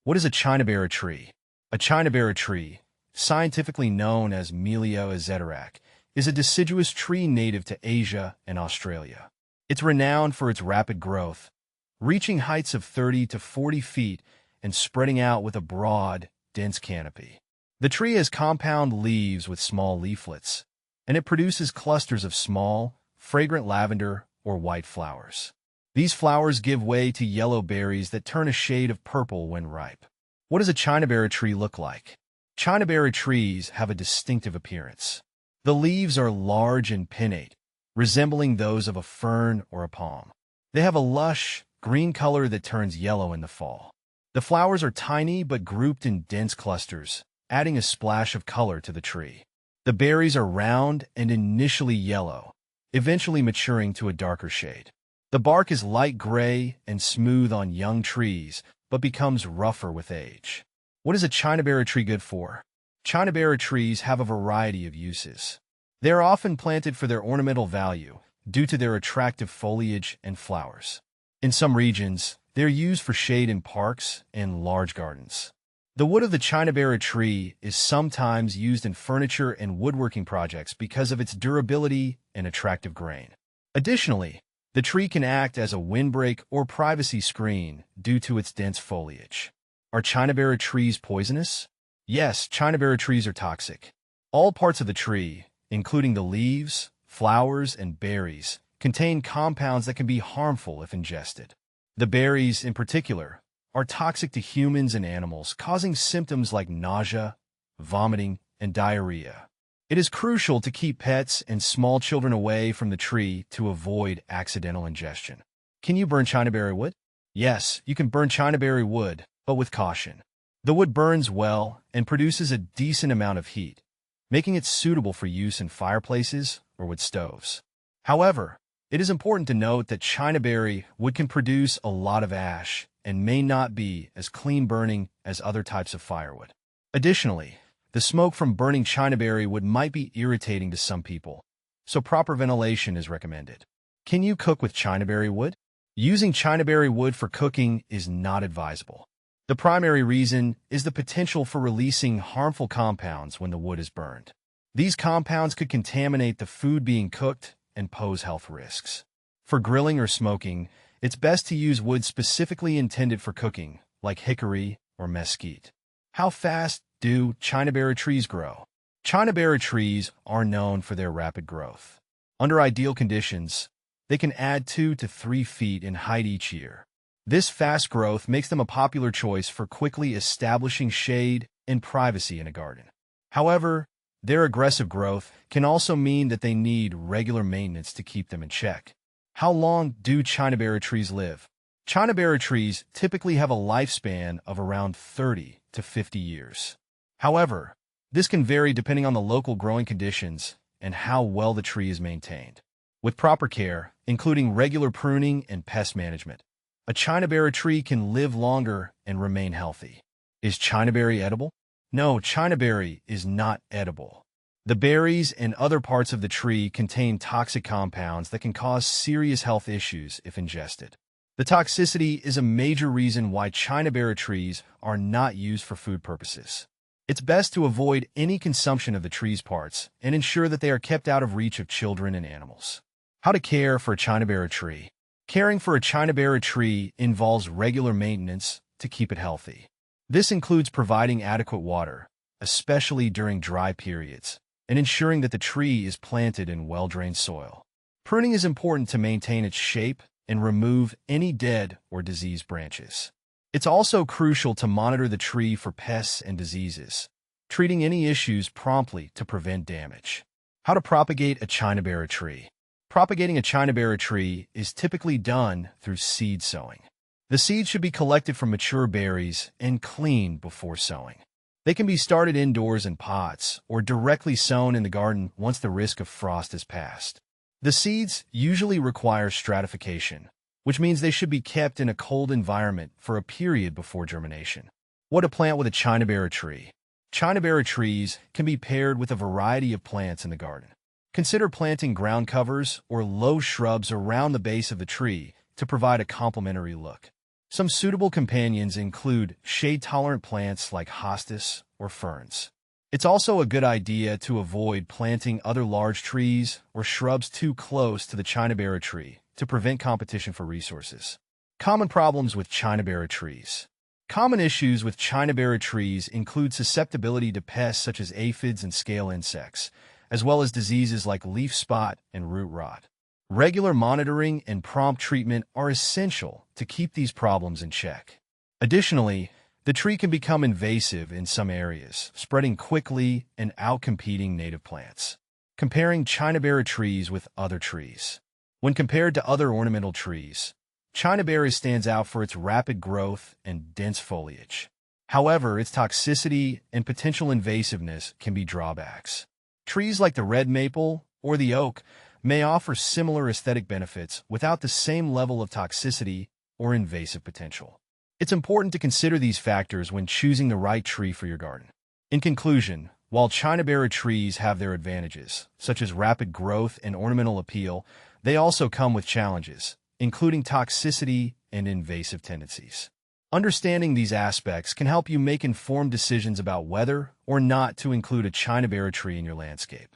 What is a Chinaberry tree? A Chinaberry tree, scientifically known as Melia azedarac, is a deciduous tree native to Asia and Australia. It's renowned for its rapid growth, reaching heights of 30 to 40 feet and spreading out with a broad, dense canopy. The tree has compound leaves with small leaflets, and it produces clusters of small, fragrant lavender or white flowers. These flowers give way to yellow berries that turn a shade of purple when ripe. What does a Chinaberry tree look like? Chinaberry trees have a distinctive appearance. The leaves are large and pinnate, resembling those of a fern or a palm. They have a lush, green color that turns yellow in the fall. The flowers are tiny but grouped in dense clusters, adding a splash of color to the tree. The berries are round and initially yellow, eventually maturing to a darker shade. The bark is light gray and smooth on young trees, but becomes rougher with age. What is a Chinaberry tree good for? Chinaberry trees have a variety of uses. They are often planted for their ornamental value due to their attractive foliage and flowers. In some regions, they are used for shade in parks and large gardens. The wood of the Chinaberry tree is sometimes used in furniture and woodworking projects because of its durability and attractive grain. Additionally, the tree can act as a windbreak or privacy screen due to its dense foliage. Are Chinaberry trees poisonous? Yes, Chinaberry trees are toxic. All parts of the tree, including the leaves, flowers, and berries, contain compounds that can be harmful if ingested. The berries, in particular, are toxic to humans and animals, causing symptoms like nausea, vomiting, and diarrhea. It is crucial to keep pets and small children away from the tree to avoid accidental ingestion. Can you burn Chinaberry wood? Yes, you can burn Chinaberry wood, but with caution. The wood burns well and produces a decent amount of heat, making it suitable for use in fireplaces or with stoves. However, it is important to note that Chinaberry wood can produce a lot of ash and may not be as clean burning as other types of firewood. Additionally, the smoke from burning Chinaberry wood might be irritating to some people, so proper ventilation is recommended. Can you cook with Chinaberry wood? Using Chinaberry wood for cooking is not advisable. The primary reason is the potential for releasing harmful compounds when the wood is burned. These compounds could contaminate the food being cooked and pose health risks. For grilling or smoking, it's best to use wood specifically intended for cooking, like hickory or mesquite. How fast do Chinaberry trees grow? Chinaberry trees are known for their rapid growth. Under ideal conditions, they can add 2 to 3 feet in height each year. This fast growth makes them a popular choice for quickly establishing shade and privacy in a garden. However, their aggressive growth can also mean that they need regular maintenance to keep them in check. How long do Chinaberry trees live? Chinaberry trees typically have a lifespan of around 30 to 50 years. However, this can vary depending on the local growing conditions and how well the tree is maintained. With proper care, including regular pruning and pest management, a Chinaberry tree can live longer and remain healthy. Is Chinaberry edible? No, Chinaberry is not edible. The berries and other parts of the tree contain toxic compounds that can cause serious health issues if ingested. The toxicity is a major reason why Chinaberry trees are not used for food purposes. It's best to avoid any consumption of the tree's parts and ensure that they are kept out of reach of children and animals. How to care for a Chinaberry tree? Caring for a Chinaberry tree involves regular maintenance to keep it healthy. This includes providing adequate water, especially during dry periods, and ensuring that the tree is planted in well-drained soil. Pruning is important to maintain its shape and remove any dead or diseased branches. It's also crucial to monitor the tree for pests and diseases, treating any issues promptly to prevent damage. How to propagate a Chinaberry tree? Propagating a Chinaberry tree is typically done through seed sowing. The seeds should be collected from mature berries and cleaned before sowing. They can be started indoors in pots or directly sown in the garden once the risk of frost has passed. The seeds usually require stratification, which means they should be kept in a cold environment for a period before germination. What to plant with a Chinaberry tree? Chinaberry trees can be paired with a variety of plants in the garden. Consider planting ground covers or low shrubs around the base of the tree to provide a complementary look. Some suitable companions include shade-tolerant plants like hostas or ferns. It's also a good idea to avoid planting other large trees or shrubs too close to the Chinaberry tree to prevent competition for resources. Common problems with Chinaberry trees. Common issues with Chinaberry trees include susceptibility to pests such as aphids and scale insects, as well as diseases like leaf spot and root rot. Regular monitoring and prompt treatment are essential to keep these problems in check. Additionally, the tree can become invasive in some areas, spreading quickly and outcompeting native plants. Comparing Chinaberry trees with other trees. When compared to other ornamental trees, Chinaberry stands out for its rapid growth and dense foliage. However, its toxicity and potential invasiveness can be drawbacks. Trees like the red maple or the oak may offer similar aesthetic benefits without the same level of toxicity or invasive potential. It's important to consider these factors when choosing the right tree for your garden. In conclusion, while Chinaberry trees have their advantages, such as rapid growth and ornamental appeal, they also come with challenges, including toxicity and invasive tendencies. Understanding these aspects can help you make informed decisions about whether or not to include a Chinaberry tree in your landscape.